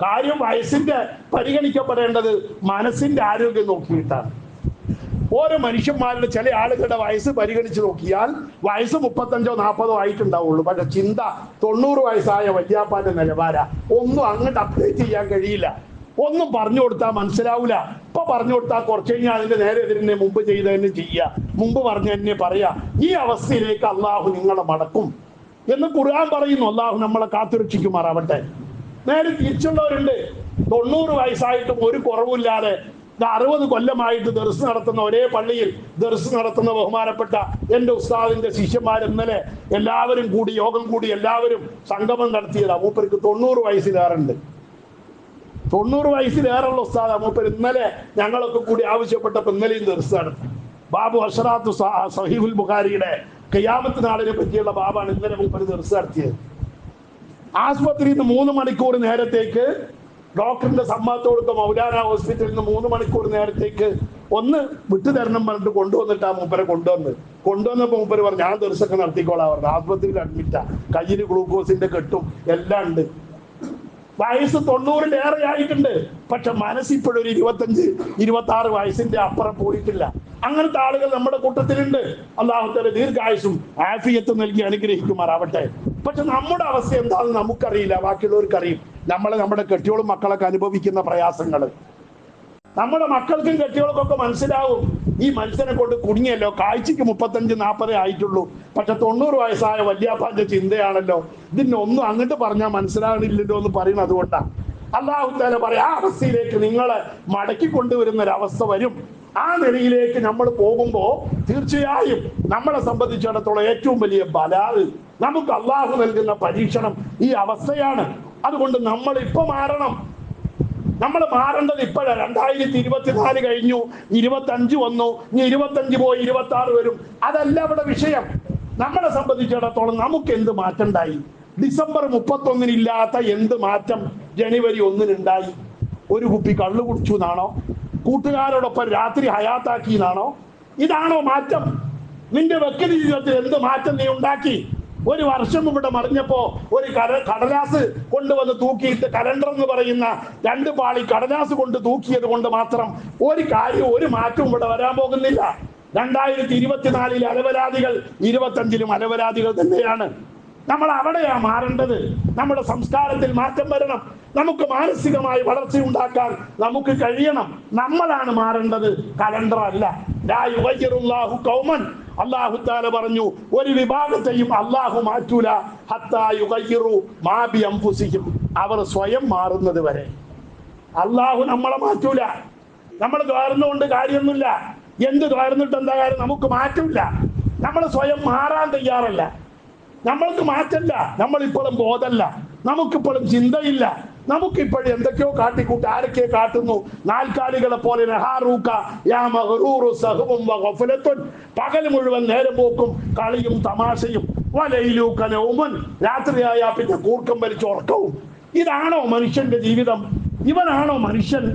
കാര്യം വയസ്സിന്റെ പരിഗണിക്കപ്പെടേണ്ടത് മനസ്സിന്റെ ആരോഗ്യം നോക്കിയിട്ടാണ്. ഓരോ മനുഷ്യന്മാരുടെ, ചില ആളുകളുടെ വയസ്സ് പരിഗണിച്ച് നോക്കിയാൽ വയസ്സ് 35, 40 ആയിട്ടുണ്ടാവുള്ളൂ. പക്ഷെ ചിന്ത 90 വയസ്സായ വല്യാപ്പാന്റെ നിലവാര. ഒന്നും അങ്ങോട്ട് അപ്ഡേറ്റ് ചെയ്യാൻ കഴിയില്ല. ഒന്നും പറഞ്ഞു കൊടുത്താൽ മനസ്സിലാവൂല. ഇപ്പൊ പറഞ്ഞു കൊടുത്താൽ കുറച്ച് കഴിഞ്ഞാൽ അതിന്റെ നേരെ എതിരെ മുമ്പ് ചെയ്തതന്നെ ചെയ്യുക, മുമ്പ് പറഞ്ഞ തന്നെ പറയാ. ഈ അവസ്ഥയിലേക്ക് അള്ളാഹു നിങ്ങളെ മടക്കും എന്ന് ഖുർആൻ പറയുന്നു. അള്ളാഹു നമ്മളെ കാത്തുരക്ഷിക്കുമാറാവട്ടെ. നേരെ തിരിച്ചുള്ളവരുണ്ട്. 90 വയസ്സായിട്ടും ഒരു കുറവില്ലാതെ 60 കൊല്ലമായിട്ട് ദർസ് നടത്തുന്ന, ഒരേ പള്ളിയിൽ ദർസ് നടത്തുന്ന ബഹുമാനപ്പെട്ട എൻ്റെ ഉസ്താദിന്റെ ശിഷ്യന്മാർ ഇന്നലെ എല്ലാവരും കൂടി യോഗം കൂടി എല്ലാവരും സംഗമം നടത്തിയതാ. മൂപ്പർക്ക് 90 വയസ്സിലേറുണ്ട്. 90 വയസ്സിലേറുള്ള ഉസ്താദ് മൂപ്പർ ഇന്നലെ ഞങ്ങളൊക്കെ കൂടി ആവശ്യപ്പെട്ടപ്പോൾ ഇന്നലെയും ദർസ് നടത്തി. ബാബു അഷ്റാത്ത് സഹീഹുൽ ബുഖാരിയുടെ ഖിയാമത്ത് നാളിനെ പറ്റിയുള്ള ബാബാണ് ഇന്നലെ മുമ്പ് ദർസ് നടത്തിയത്. ആശുപത്രിയിൽ നിന്ന് 3 മണിക്കൂർ നേരത്തേക്ക് ഡോക്ടറിന്റെ സമ്മതത്തോടൊപ്പം മൗലാന ഹോസ്പിറ്റലിൽ നിന്ന് 3 മണിക്കൂർ നേരത്തേക്ക് ഒന്ന് വിട്ടുതരണം പറഞ്ഞിട്ട് കൊണ്ടുവന്നിട്ട് ആ മൂപ്പരെ കൊണ്ടുവന്നപ്പോ മൂപ്പര് പറഞ്ഞു ഞാൻ ദർശനം നടത്തിക്കോളാം പറഞ്ഞു. ആശുപത്രിയിൽ അഡ്മിറ്റാ, കയ്യിൽ ഗ്ലൂക്കോസിന്റെ കെട്ടും എല്ലാം ഉണ്ട്. വയസ്സ് 90-ലേറെ ആയിട്ടുണ്ട്. പക്ഷെ മനസ്സിപ്പോഴൊരു 25-26 വയസ്സിന്റെ അപ്പുറം പോയിട്ടില്ല. അങ്ങനത്തെ ആളുകൾ നമ്മുടെ കൂട്ടത്തിലുണ്ട്. അല്ലാഹു തആല ദീർഘായുസ്സും ആഫിയത്തും നൽകി അനുഗ്രഹിക്കുമാറാവട്ടെ. പക്ഷെ നമ്മുടെ അവസ്ഥ എന്താണെന്ന് നമുക്കറിയില്ല, ബാക്കിയുള്ളവർക്കറിയും. നമ്മുടെ കെട്ടിയോളും മക്കളൊക്കെ അനുഭവിക്കുന്ന പ്രയാസങ്ങൾ നമ്മുടെ മക്കൾക്കും കെട്ടിയോൾക്കൊക്കെ മനസ്സിലാവും. ഈ മനുഷ്യനെ കൊണ്ട് കുടുങ്ങിയല്ലോ, കാഴ്ചക്ക് 35-40 ആയിട്ടുള്ളൂ, പക്ഷെ 90 വയസ്സായ വല്യാപ്പാന്റെ ചിന്തയാണല്ലോ ഇതിനൊന്നും അങ്ങോട്ട് പറഞ്ഞാൽ മനസ്സിലാകണില്ലല്ലോ എന്ന് പറയുന്നത്. അതുകൊണ്ടാണ് അല്ലാഹു തആല പറയാ ആ അവസ്ഥയിലേക്ക് നിങ്ങളെ മടക്കി കൊണ്ടുവരുന്ന ഒരവസ്ഥ വരും. ആ നിലയിലേക്ക് നമ്മൾ പോകുമ്പോ തീർച്ചയായും നമ്മളെ സംബന്ധിച്ചിടത്തോളം ഏറ്റവും വലിയ ബലാല് നമുക്ക് അള്ളാഹു നൽകുന്ന പരീക്ഷണം ഈ അവസ്ഥയാണ്. അതുകൊണ്ട് നമ്മൾ ഇപ്പൊ മാറണം. നമ്മൾ മാറേണ്ടത് ഇപ്പോഴാണ്. 2024 കഴിഞ്ഞു, 25 വന്നു, ഇനി 25 പോയി 26 വരും. അതല്ല ഇവിടെ വിഷയം. നമ്മളെ സംബന്ധിച്ചിടത്തോളം നമുക്ക് എന്ത് മാറ്റം ഉണ്ടായി? ഡിസംബർ 31 ഇല്ലാത്ത എന്ത് മാറ്റം ജനുവരി 1 ഉണ്ടായി? ഒരു കുപ്പി കള്ളു കുടിച്ചു എന്നാണോ? കൂട്ടുകാരോടൊപ്പം രാത്രി ഹയാത്താക്കി എന്നാണോ? ഇതാണോ മാറ്റം? നിന്റെ വ്യക്തി ജീവിതത്തിൽ എന്ത് മാറ്റം നീ ഉണ്ടാക്കി? ഒരു വർഷം ഇവിടെ മറിഞ്ഞപ്പോ ഒരു കടലാസ് കൊണ്ടുവന്ന് തൂക്കിയിട്ട് കലണ്ടർ എന്ന് പറയുന്ന 2 പാളി കടലാസ് കൊണ്ട് തൂക്കിയത് കൊണ്ട് മാത്രം ഒരു മാറ്റവും ഇവിടെ വരാൻ പോകുന്നില്ല. 2024 അലവരാദികൾ 25 അലവരാദികൾ തന്നെയാണ്. നമ്മൾ അവിടെയാ മാറേണ്ടത്. നമ്മുടെ സംസ്കാരത്തിൽ മാറ്റം വരണം. നമുക്ക് മാനസികമായി വളർച്ച ഉണ്ടാക്കാൻ നമുക്ക് കഴിയണം. നമ്മളാണ് മാറേണ്ടത്, കലണ്ടർ അല്ല. ലാ യുഗയ്യിറുല്ലാഹു ഖൗമൻ, അല്ലാഹു തആല പറഞ്ഞു ഒരു വിഭാഗത്തെയും അല്ലാഹു മാറ്റൂല ഹത്താ യുഗയ്യിറു മാ ബി അൻഫുസിഹിം, അവർ സ്വയം മാറുന്നത് വരെ. അല്ലാഹു നമ്മളെ മാറ്റൂല. നമ്മൾ ദ്വാരുന്നുകൊണ്ട് കാര്യമൊന്നുമില്ല. എന്ത് ദ്വാരുന്നിട്ട് എന്താ കാര്യം? നമുക്ക് മാറ്റമില്ല. നമ്മൾ സ്വയം മാറാൻ തയ്യാറല്ല. നമ്മൾക്ക് മാറ്റല്ല. നമ്മളിപ്പോഴും ബോധമല്ല, നമുക്കിപ്പോഴും ചിന്തയില്ല. നമുക്കിപ്പോഴും എന്തൊക്കെയോ കാട്ടിക്കൂട്ടി ആരൊക്കെ കാട്ടുന്നു. നാൽക്കാലികളെ പോലെ പകൽ മുഴുവൻ നേരം പോക്കും കളിയും തമാശയും, രാത്രിയായ പിന്നെ കൂർക്കം വലിച്ച് ഉറക്കവും. ഇതാണോ മനുഷ്യന്റെ ജീവിതം? ഇവനാണോ മനുഷ്യൻ?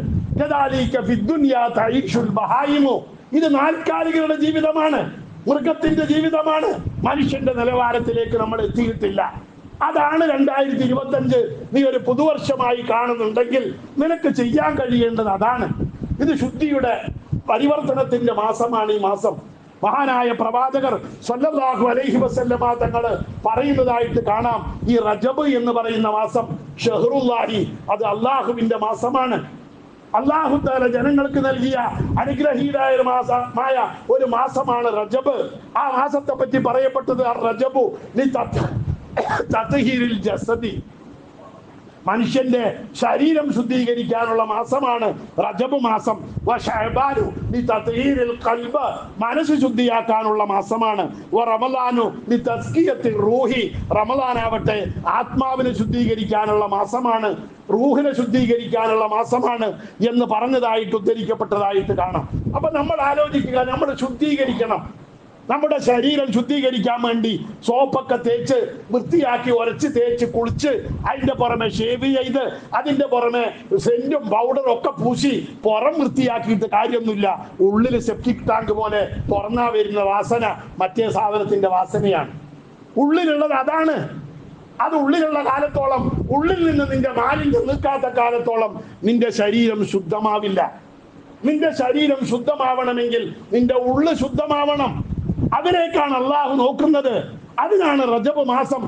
ഇത് നാൽക്കാലികളുടെ ജീവിതമാണ്, മൃഗത്തിന്റെ ജീവിതമാണ്. മനുഷ്യന്റെ നിലവാരത്തിലേക്ക് നമ്മൾ എത്തിയിട്ടില്ല. അതാണ് 2025 നീ ഒരു പുതുവർഷമായി കാണുന്നുണ്ടെങ്കിൽ നിനക്ക് ചെയ്യാൻ കഴിയേണ്ടത് അതാണ്. ഇത് ശുദ്ധിയുടെ പരിവർത്തനത്തിന്റെ മാസമാണ് ഈ മാസം. മഹാനായ പ്രവാചകർ സല്ലല്ലാഹു അലൈഹി വസല്ലമ തങ്ങൾ പറയുന്നതായിട്ട് കാണാം, ഈ റജബ് എന്ന് പറയുന്ന മാസം ഷഹ്റുല്ലാഹി, അത് അള്ളാഹുവിന്റെ മാസമാണ്. അല്ലാഹു തആല ജനങ്ങൾക്ക് നൽകിയ അനുഗ്രഹീതമായ ഒരു മാസമാണ് റജബ്. ആ മാസത്തെ പറ്റി പറയപ്പെട്ടത് റജബു തത്ഹീരിൽ ജസദി, മനുഷ്യന്റെ ശരീരം ശുദ്ധീകരിക്കാനുള്ള മാസമാണ് റജബ് മാസം. വശഅബാനു ലിതത്ഹീരിൽ ഖൽബ്, മനസ്സ് ശുദ്ധിയാക്കാനുള്ള മാസമാണ്. വറമളാനു ലിതസ്കിയത്തിർ റൂഹി, റമളാനാവട്ടെ ആത്മാവിനെ ശുദ്ധീകരിക്കാനുള്ള മാസമാണ്, റൂഹിനെ ശുദ്ധീകരിക്കാനുള്ള മാസമാണ് എന്ന് പറഞ്ഞതായിട്ട് ഉദ്ധരിക്കപ്പെട്ടതായിട്ട് കാണാം. അപ്പൊ നമ്മൾ ആലോചിക്കുക, നമ്മൾ ശുദ്ധീകരിക്കണം. നമ്മുടെ ശരീരം ശുദ്ധീകരിക്കാൻ വേണ്ടി സോപ്പൊക്കെ തേച്ച് വൃത്തിയാക്കി ഉരച്ച് തേച്ച് കുളിച്ച് അതിന്റെ പുറമെ ഷേവ് ചെയ്ത് അതിന്റെ പുറമെ സെന്റും പൗഡറും ഒക്കെ പൂശി പുറം വൃത്തിയാക്കിയിട്ട് കാര്യമൊന്നുമില്ല. ഉള്ളിൽ സെപ്റ്റിക് ടാങ്ക് പോലെ തുറന്നാ വരുന്ന വാസന മറ്റേ സാധനത്തിന്റെ വാസനയാണ്. ഉള്ളിലുള്ളത് അതാണ്. അത് ഉള്ളിലുള്ള കാലത്തോളം, ഉള്ളിൽ നിന്ന് നിന്റെ മാലിന്യം നിൽക്കാത്ത കാലത്തോളം നിന്റെ ശരീരം ശുദ്ധമാവില്ല. നിന്റെ ശരീരം ശുദ്ധമാവണമെങ്കിൽ നിന്റെ ഉള്ളു ശുദ്ധമാവണം. അതിലേക്കാണ് അള്ളാഹു നോക്കുന്നത്. അതിനാണ് റജബ് മാസം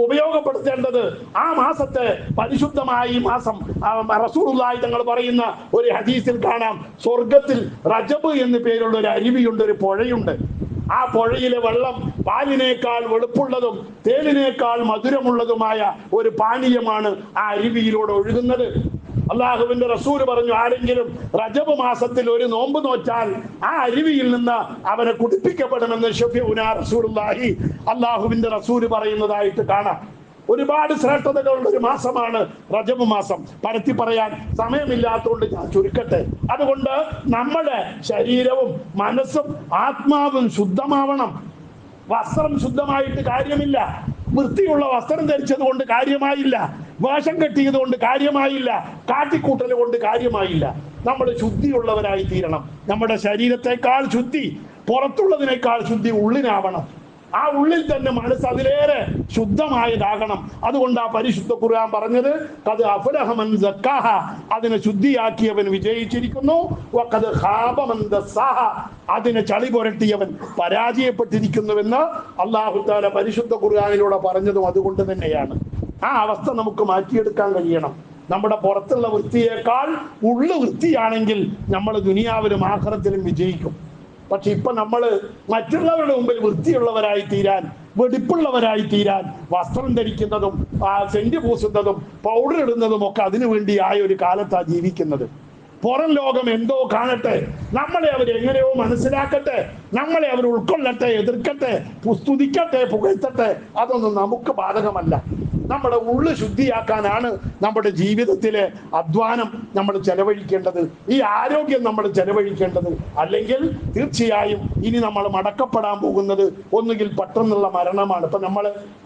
ഉപയോഗപ്പെടുത്തേണ്ടത്. ആ മാസത്തെ പരിശുദ്ധമായ ഈ മാസം റസൂലുള്ളാഹി തങ്ങൾ പറയുന്ന ഒരു ഹദീസിൽ കാണാം, സ്വർഗത്തിൽ റജബ് എന്ന് പേരുള്ള ഒരു അരുവിയുണ്ട്, ഒരു പുഴയുണ്ട്. ആ പുഴയിലെ വെള്ളം പാലിനേക്കാൾ വെളുപ്പുള്ളതും തേനിനേക്കാൾ മധുരമുള്ളതുമായ ഒരു പാനീയമാണ് ആ അരുവിയിലൂടെ ഒഴുകുന്നത്. അള്ളാഹുവിന്റെ റസൂൽ പറഞ്ഞു, ആരെങ്കിലും റജബ് മാസത്തിൽ ഒരു നോമ്പ് നോറ്റാൽ ആ അരുവിയിൽ നിന്ന് അവനെ കുടിപ്പിക്കപ്പെടുമെന്ന് ശഫീഉനാ റസൂലുള്ളാഹി, അള്ളാഹുവിന്റെ റസൂൽ പറയുന്നതായിട്ട് കാണാം. ഒരുപാട് ശ്രേഷ്ഠതകളുള്ള ഒരു മാസമാണ് റജബ് മാസം. പരത്തി പറയാൻ സമയമില്ലാത്തതുകൊണ്ട് ഞാൻ ചുരുക്കട്ടെ. അതുകൊണ്ട് നമ്മുടെ ശരീരവും മനസ്സും ആത്മാവും ശുദ്ധമാവണം. വസ്ത്രം ശുദ്ധമായിട്ട് കാര്യമില്ല, വൃത്തിയുള്ള വസ്ത്രം ധരിച്ചത് കൊണ്ട് കാര്യമായില്ല, വേഷം കെട്ടിയത് കൊണ്ട് കാര്യമായില്ല, കാട്ടിക്കൂട്ടൽ കൊണ്ട് കാര്യമായില്ല. നമ്മൾ ശുദ്ധിയുള്ളവരായി തീരണം. നമ്മുടെ ശരീരത്തെക്കാൾ ശുദ്ധി, പുറത്തുള്ളതിനേക്കാൾ ശുദ്ധി ഉള്ളിനാവണം. ആ ഉള്ളിൽ തന്നെ മനസ്സ് അതിലേറെ ശുദ്ധമായതാകണം. അതുകൊണ്ട് ആ പരിശുദ്ധ ഖുർആൻ പറഞ്ഞത് ഖദ് അഫ്ലഹ മൻ സക്കാഹ, അതിനെ ശുദ്ധിയാക്കിയവൻ വിജയിച്ചിരിക്കുന്നു, വഖദ് ഖാബ മൻ ദസ്സാഹ, അതിനെ ചളി പുരട്ടിയവൻ പരാജയപ്പെട്ടിരിക്കുന്നുവെന്ന് അല്ലാഹു തആല പരിശുദ്ധ ഖുർആനിലൂടെ പറഞ്ഞതും അതുകൊണ്ട് തന്നെയാണ്. ആ അവസ്ഥ നമുക്ക് മാറ്റിയെടുക്കാൻ കഴിയണം. നമ്മുടെ പുറത്തുള്ള വൃത്തിയേക്കാൾ ഉള്ളു വൃത്തിയാണെങ്കിൽ നമ്മൾ ദുനിയാവിലും ആഖിറത്തിലും വിജയിക്കും. പക്ഷെ ഇപ്പൊ നമ്മൾ മറ്റുള്ളവരുടെ മുമ്പിൽ വൃത്തിയുള്ളവരായി തീരാൻ, വെടിപ്പുള്ളവരായി തീരാൻ വസ്ത്രം ധരിക്കുന്നതും സെന്റ് പൂസുന്നതും പൗഡർ ഇടുന്നതും ഒക്കെ അതിനു വേണ്ടിയായ ഒരു കാലത്താണ് ജീവിക്കുന്നത്. പുറം ലോകം എന്തോ കാണട്ടെ, നമ്മളെ അവർ എങ്ങനെയോ മനസ്സിലാക്കട്ടെ, നമ്മളെ അവർ ഉൾക്കൊള്ളട്ടെ, എതിർക്കട്ടെ, സ്തുതിക്കട്ടെ, പുകഴ്ത്തട്ടെ, അതൊന്നും നമുക്ക് ബാധകമല്ല. നമ്മുടെ ഉള്ളു ശുദ്ധിയാക്കാനാണ് നമ്മുടെ ജീവിതത്തിലെ അധ്വാനം നമ്മൾ ചെലവഴിക്കേണ്ടത്, ഈ ആരോഗ്യം നമ്മൾ ചെലവഴിക്കേണ്ടത്. അല്ലെങ്കിൽ തീർച്ചയായും ഇനി നമ്മൾ മടക്കപ്പെടാൻ പോകുന്നത് ഒന്നുകിൽ പെട്ടെന്നുള്ള മരണമാണ്. ഇപ്പൊ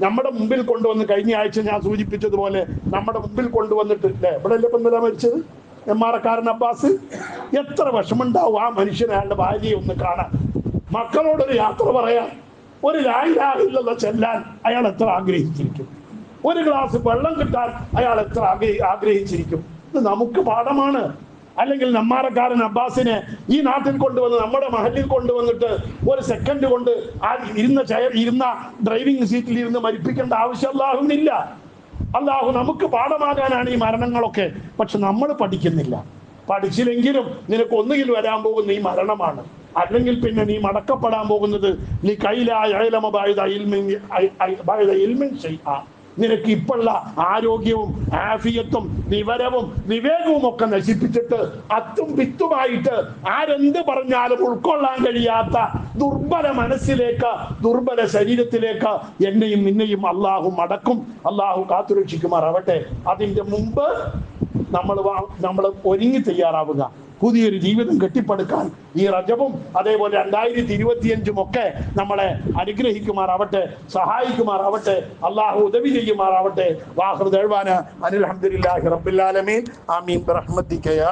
നമ്മുടെ മുമ്പിൽ കൊണ്ടുവന്ന്, കഴിഞ്ഞ ആഴ്ച ഞാൻ സൂചിപ്പിച്ചതുപോലെ നമ്മുടെ മുമ്പിൽ കൊണ്ടുവന്നിട്ട് ഇവിടെ അല്ലേ ഇപ്പം ഇന്നലെ മരിച്ചത് എമ്മാറക്കാരൻ അബ്ബാസ്. എത്ര വിഷമുണ്ടാവും ആ മനുഷ്യനെ, അയാളുടെ ഭാര്യയെ ഒന്ന് കാണാൻ, മക്കളോടൊരു യാത്ര പറയാൻ, ഒരു ലാ ഇലാഹ ഇല്ലല്ലാഹ് ചെല്ലാൻ അയാൾ എത്ര ആഗ്രഹിച്ചിരിക്കും, ഒരു ഗ്ലാസ് വെള്ളം കിട്ടാൻ അയാൾ എത്ര ആഗ്രഹിച്ചിരിക്കും. ഇത് നമുക്ക് പാഠമാണ്. അല്ലെങ്കിൽ നമ്മാറക്കാരൻ അബ്ബാസിനെ ഈ നാട്ടിൽ കൊണ്ടുവന്ന്, നമ്മുടെ മഹലിൽ കൊണ്ടുവന്നിട്ട് ഒരു സെക്കൻഡ് കൊണ്ട് ആ ഇരുന്ന ഡ്രൈവിംഗ് സീറ്റിൽ ഇരുന്ന് മരിപ്പിക്കേണ്ട ആവശ്യം അല്ലാഹുവിനില്ല. അല്ലാഹു നമുക്ക് പാഠമാകാനാണ് ഈ മരണങ്ങളൊക്കെ. പക്ഷെ നമ്മൾ പഠിക്കുന്നില്ല. പഠിച്ചില്ലെങ്കിലും നിനക്ക് ഒന്നുകിൽ വരാൻ പോകുന്ന ഈ മരണമാണ്, അല്ലെങ്കിൽ പിന്നെ നീ മടക്കപ്പെടാൻ പോകുന്നത് നിനക്ക് ഇപ്പോഴുള്ള ആരോഗ്യവും ആഫിയത്തും വിവരവും വിവേകവും ഒക്കെ നശിപ്പിച്ചിട്ട് അത്തും പിത്തുമായിട്ട് ആരെന്ത് പറഞ്ഞാലും ഉൾക്കൊള്ളാൻ കഴിയാത്ത ദുർബല മനസ്സിലേക്ക്, ദുർബല ശരീരത്തിലേക്ക് എന്നെയും നിന്നെയും അള്ളാഹു മടക്കും. അള്ളാഹു കാത്തുരക്ഷിക്കുമാറാവട്ടെ. അതിന്റെ മുമ്പ് നമ്മൾ ഒരുങ്ങി തയ്യാറാവുക, പുതിയൊരു ജീവിതം കെട്ടിപ്പടുക്കാൻ. ഈ റജബും അതേപോലെ 2025 ഒക്കെ നമ്മളെ അനുഗ്രഹിക്കുമാറാവട്ടെ, സഹായിക്കുമാറാവട്ടെ, അള്ളാഹു ഉദവി ചെയ്യുമാറാവട്ടെ. വാഖിറു ദഅ്വാനാ അനിൽ ഹംദുലില്ലാഹി റബ്ബിൽ ആലമീൻ. ആമീൻ ബിറഹ്മതിക യാ